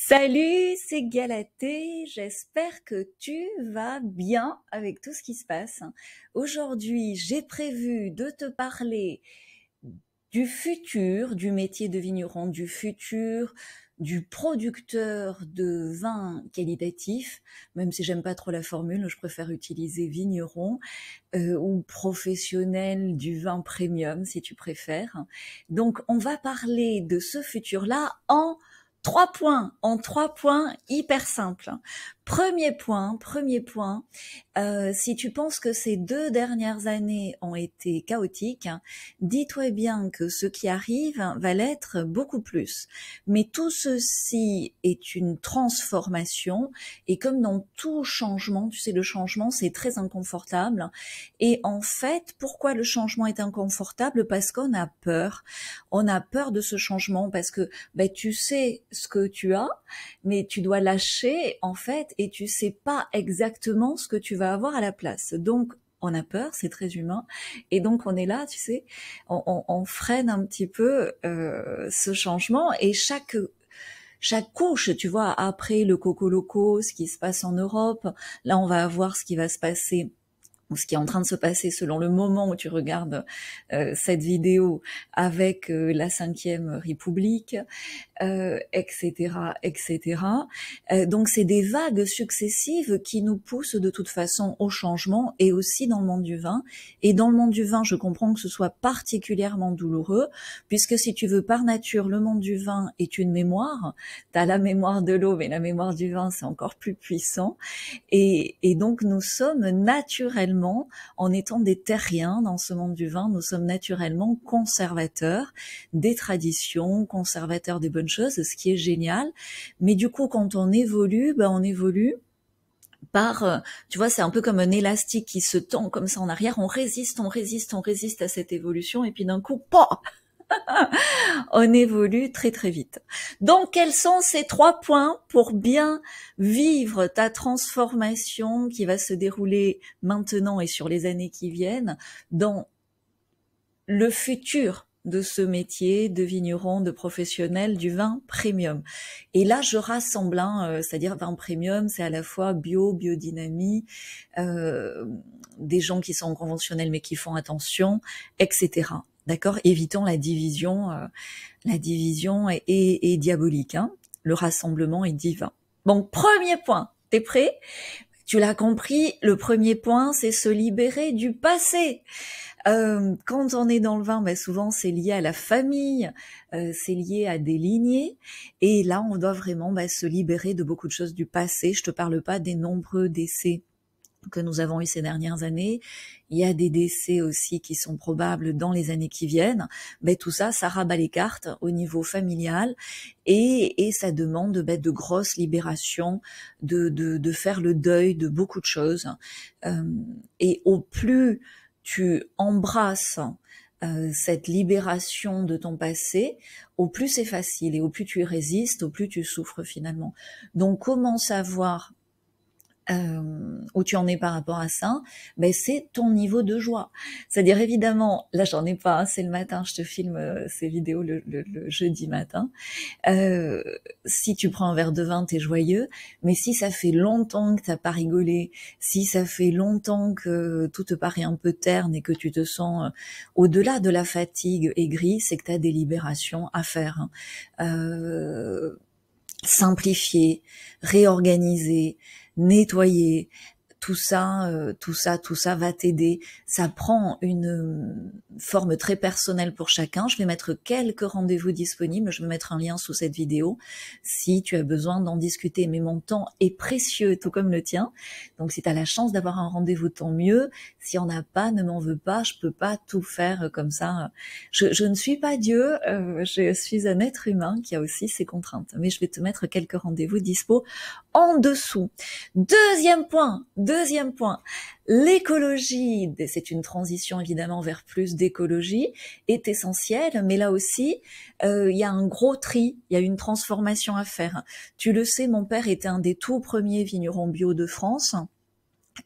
Salut, c'est Galatée, j'espère que tu vas bien avec tout ce qui se passe. Aujourd'hui, j'ai prévu de te parler du futur, du métier de vigneron, du futur, du producteur de vin qualitatif, même si j'aime pas trop la formule, je préfère utiliser vigneron, ou professionnel du vin premium si tu préfères. Donc on va parler de ce futur-là en 3 points hyper simples. Premier point, si tu penses que ces 2 dernières années ont été chaotiques, dis-toi bien que ce qui arrive va l'être beaucoup plus. Mais tout ceci est une transformation, et comme dans tout changement, tu sais, le changement c'est très inconfortable. Et en fait, pourquoi le changement est inconfortable? Parce qu'on a peur. On a peur de ce changement parce que tu sais ce que tu as, mais tu dois lâcher en fait, et tu sais pas exactement ce que tu vas avoir à la place. Donc on a peur, c'est très humain, et donc on est là, tu sais, on freine un petit peu ce changement, et chaque couche, tu vois, après le Coco Loco, ce qui se passe en Europe, là on va voir ce qui va se passer, ou ce qui est en train de se passer selon le moment où tu regardes cette vidéo, avec la Cinquième République, etc., etc. Donc c'est des vagues successives qui nous poussent de toute façon au changement, et aussi dans le monde du vin. Et dans le monde du vin, je comprends que ce soit particulièrement douloureux, puisque si tu veux, par nature, le monde du vin est une mémoire. T'as la mémoire de l'eau, mais la mémoire du vin, c'est encore plus puissant. Et donc nous sommes naturellement, en étant des terriens dans ce monde du vin, nous sommes naturellement conservateurs des traditions, conservateurs des bonnes choses, ce qui est génial. Mais du coup, quand on évolue, on évolue par, tu vois, c'est un peu comme un élastique qui se tend comme ça en arrière. On résiste, on résiste, on résiste à cette évolution, et puis d'un coup, pah, on évolue très très vite. Donc, quels sont ces 3 points pour bien vivre ta transformation qui va se dérouler maintenant et sur les années qui viennent dans le futur de ce métier de vigneron, de professionnel du vin premium? Et là, je rassemble, c'est-à-dire vin premium, c'est à la fois bio, biodynamie, des gens qui sont conventionnels mais qui font attention, etc. D'accord? Évitons la division. La division est diabolique, hein. Le rassemblement est divin. Bon, premier point. T'es prêt? Tu l'as compris, le premier point, c'est se libérer du passé. Quand on est dans le vin, souvent c'est lié à la famille, c'est lié à des lignées, et là on doit vraiment se libérer de beaucoup de choses du passé. Je te parle pas des nombreux décès que nous avons eu ces dernières années. Il y a des décès aussi qui sont probables dans les années qui viennent. Tout ça, ça rabat les cartes au niveau familial, et ça demande de grosses libérations, de faire le deuil de beaucoup de choses. Et au plus tu embrasses cette libération de ton passé, au plus c'est facile, et au plus tu y résistes, au plus tu souffres finalement. Donc comment savoir où tu en es par rapport à ça? C'est ton niveau de joie. C'est-à-dire, évidemment, là j'en ai pas, c'est le matin, je te filme ces vidéos le jeudi matin. Si tu prends un verre de vin, t'es joyeux, mais si ça fait longtemps que t'as pas rigolé, si ça fait longtemps que tout te paraît un peu terne et que tu te sens au-delà de la fatigue aigrie, c'est que t'as des libérations à faire, hein. Simplifier, réorganiser, nettoyer, tout ça va t'aider. Ça prend une forme très personnelle pour chacun. Je vais mettre quelques rendez-vous disponibles, je vais mettre un lien sous cette vidéo si tu as besoin d'en discuter. Mais mon temps est précieux, tout comme le tien. Donc si tu as la chance d'avoir un rendez-vous, tant mieux. Si on n'a pas, ne m'en veux pas, je peux pas tout faire comme ça. Je ne suis pas Dieu, je suis un être humain qui a aussi ses contraintes. Mais je vais te mettre quelques rendez-vous dispo en dessous. Deuxième point, l'écologie, c'est une transition évidemment vers plus d'écologie, est essentielle, mais là aussi, il y a un gros tri, il y a une transformation à faire. Tu le sais, mon père était un des tout premiers vignerons bio de France.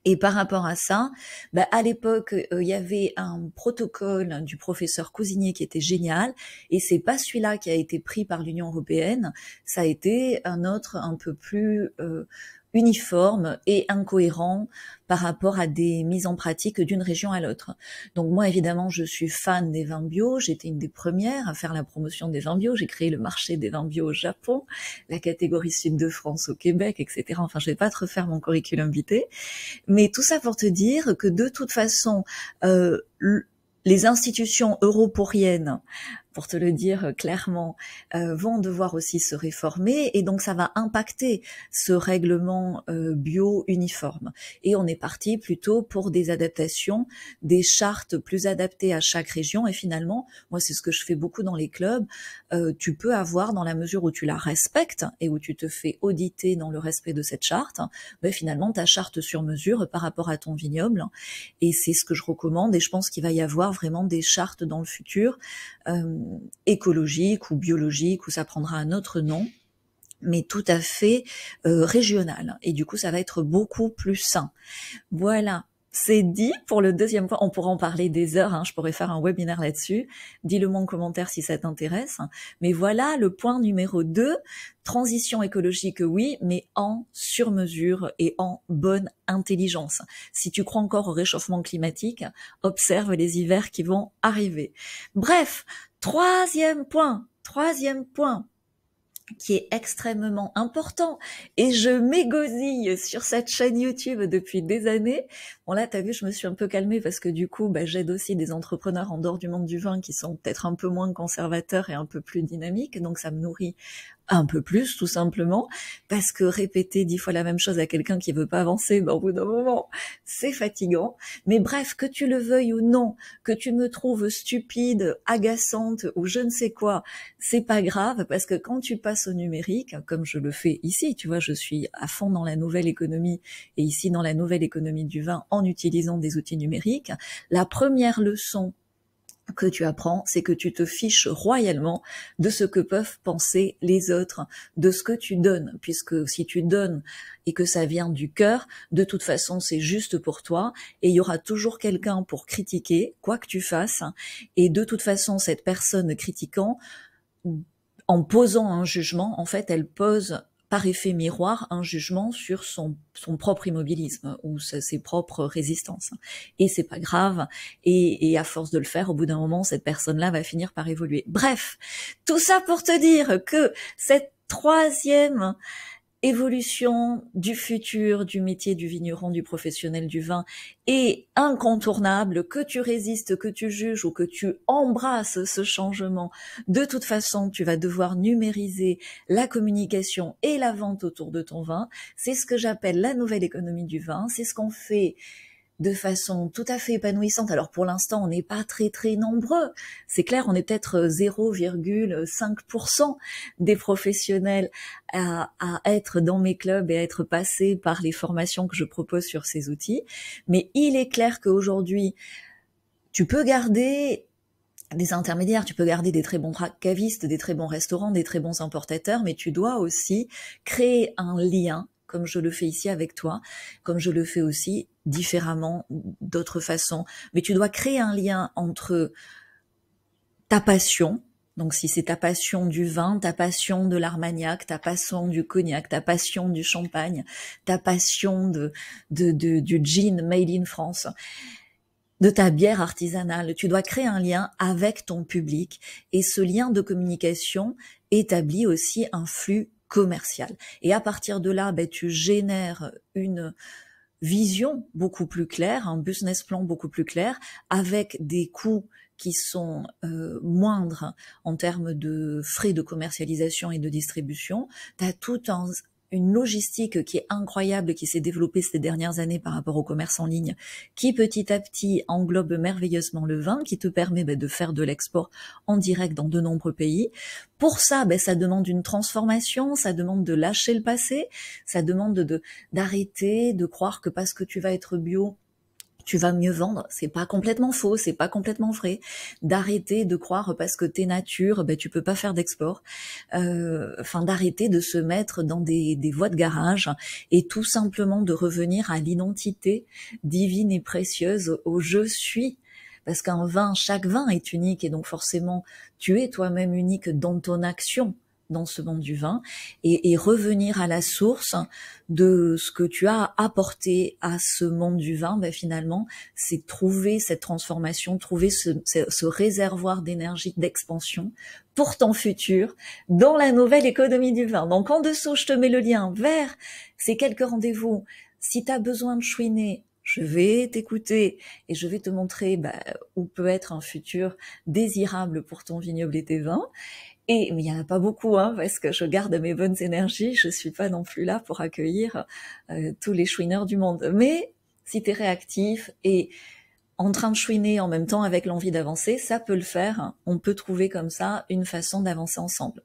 Et par rapport à ça, à l'époque, il y avait un protocole du professeur Cousigné qui était génial, et c'est pas celui-là qui a été pris par l'Union européenne, ça a été un autre un peu plus uniforme et incohérent par rapport à des mises en pratique d'une région à l'autre. Donc moi, évidemment, je suis fan des vins bio, j'étais une des premières à faire la promotion des vins bio, j'ai créé le marché des vins bio au Japon, la catégorie Sud de France au Québec, etc. Enfin, je vais pas te refaire mon curriculum vitae, mais tout ça pour te dire que de toute façon, les institutions europoriennes, pour te le dire clairement, vont devoir aussi se réformer, et donc ça va impacter ce règlement bio uniforme. Et on est parti plutôt pour des adaptations, des chartes plus adaptées à chaque région, et finalement, moi c'est ce que je fais beaucoup dans les clubs, tu peux avoir, dans la mesure où tu la respectes et où tu te fais auditer dans le respect de cette charte, finalement ta charte sur mesure par rapport à ton vignoble, et c'est ce que je recommande, et je pense qu'il va y avoir vraiment des chartes dans le futur, écologique ou biologique, ou ça prendra un autre nom, mais tout à fait régional. Et du coup, ça va être beaucoup plus sain. Voilà, c'est dit pour le deuxième point. On pourra en parler des heures, hein, je pourrais faire un webinaire là-dessus. Dis-le moi en commentaire si ça t'intéresse. Mais voilà le point numéro 2. Transition écologique, oui, mais en sur-mesure et en bonne intelligence. Si tu crois encore au réchauffement climatique, observe les hivers qui vont arriver. Bref, troisième point qui est extrêmement important, et je m'égosille sur cette chaîne YouTube depuis des années. Bon là, t'as vu, je me suis un peu calmée parce que du coup, j'aide aussi des entrepreneurs en dehors du monde du vin qui sont peut-être un peu moins conservateurs et un peu plus dynamiques, donc ça me nourrit un peu plus, tout simplement, parce que répéter 10 fois la même chose à quelqu'un qui veut pas avancer, au bout d'un moment, c'est fatigant. Mais bref, que tu le veuilles ou non, que tu me trouves stupide, agaçante ou je ne sais quoi, c'est pas grave, parce que quand tu passes au numérique, comme je le fais ici, tu vois, je suis à fond dans la nouvelle économie, et ici dans la nouvelle économie du vin en utilisant des outils numériques, la première leçon que tu apprends, c'est que tu te fiches royalement de ce que peuvent penser les autres, de ce que tu donnes, puisque si tu donnes et que ça vient du cœur, de toute façon c'est juste pour toi, et il y aura toujours quelqu'un pour critiquer, quoi que tu fasses, et de toute façon cette personne critiquant, en posant un jugement, en fait elle pose par effet miroir un jugement sur son propre immobilisme ou ses propres résistances. Et c'est pas grave, et à force de le faire, au bout d'un moment, cette personne-là va finir par évoluer. Bref, tout ça pour te dire que cette troisième évolution du futur du métier du vigneron, du professionnel du vin est incontournable, que tu résistes, que tu juges ou que tu embrasses ce changement. De toute façon, tu vas devoir numériser la communication et la vente autour de ton vin. C'est ce que j'appelle la nouvelle économie du vin. C'est ce qu'on fait de façon tout à fait épanouissante. Alors pour l'instant, on n'est pas très très nombreux. C'est clair, on est peut-être 0,5% des professionnels à être dans mes clubs et à être passés par les formations que je propose sur ces outils. Mais il est clair qu'aujourd'hui, tu peux garder des intermédiaires, tu peux garder des très bons cavistes, des très bons restaurants, des très bons importateurs, mais tu dois aussi créer un lien, comme je le fais ici avec toi, comme je le fais aussi différemment d'autres façons. Mais tu dois créer un lien entre ta passion, donc si c'est ta passion du vin, ta passion de l'armagnac, ta passion du cognac, ta passion du champagne, ta passion du gin made in France, de ta bière artisanale, tu dois créer un lien avec ton public, et ce lien de communication établit aussi un flux commercial. Et à partir de là, tu génères une vision beaucoup plus claire, un business plan beaucoup plus clair, avec des coûts qui sont moindres en termes de frais de commercialisation et de distribution. Tu as tout une logistique qui est incroyable, qui s'est développée ces dernières années par rapport au commerce en ligne, qui petit à petit englobe merveilleusement le vin, qui te permet de faire de l'export en direct dans de nombreux pays. Pour ça, ça demande une transformation, ça demande de lâcher le passé, ça demande d'arrêter de croire que parce que tu vas être bio, tu vas mieux vendre. C'est pas complètement faux, c'est pas complètement vrai. D'arrêter de croire parce que t'es nature, ben tu peux pas faire d'export. Enfin, d'arrêter de se mettre dans des voies de garage et tout simplement de revenir à l'identité divine et précieuse, au je suis. Parce qu'un vin, chaque vin est unique et donc forcément, tu es toi-même unique dans ton action dans ce monde du vin et revenir à la source de ce que tu as apporté à ce monde du vin, ben finalement, c'est trouver cette transformation, trouver ce réservoir d'énergie, d'expansion pour ton futur dans la nouvelle économie du vin. Donc en dessous, je te mets le lien vers ces quelques rendez-vous. Si tu as besoin de chouiner, je vais t'écouter et je vais te montrer où peut être un futur désirable pour ton vignoble et tes vins. Et mais il y en a pas beaucoup, hein, parce que je garde mes bonnes énergies. Je suis pas non plus là pour accueillir tous les chouineurs du monde. Mais si tu es réactif et en train de chouiner en même temps avec l'envie d'avancer, ça peut le faire. On peut trouver comme ça une façon d'avancer ensemble.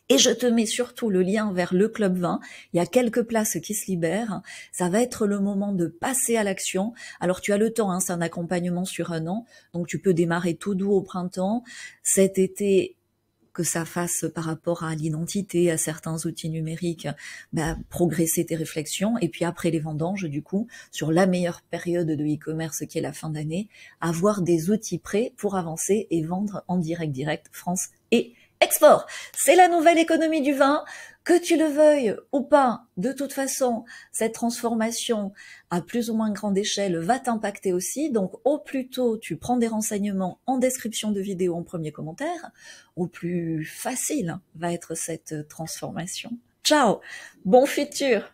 Et je te mets surtout le lien vers le Club 20. Il y a quelques places qui se libèrent. Ça va être le moment de passer à l'action. Alors tu as le temps, hein, c'est un accompagnement sur 1 an. Donc tu peux démarrer tout doux au printemps. Cet été, que ça fasse par rapport à l'identité, à certains outils numériques, progresser tes réflexions. Et puis après les vendanges, du coup, sur la meilleure période de e-commerce qui est la fin d'année, avoir des outils prêts pour avancer et vendre en direct, France et export. C'est la nouvelle économie du vin. Que tu le veuilles ou pas, de toute façon, cette transformation à plus ou moins grande échelle va t'impacter aussi. Donc, au plus tôt tu prends des renseignements en description de vidéo, en premier commentaire, au plus facile va être cette transformation. Ciao, bon futur!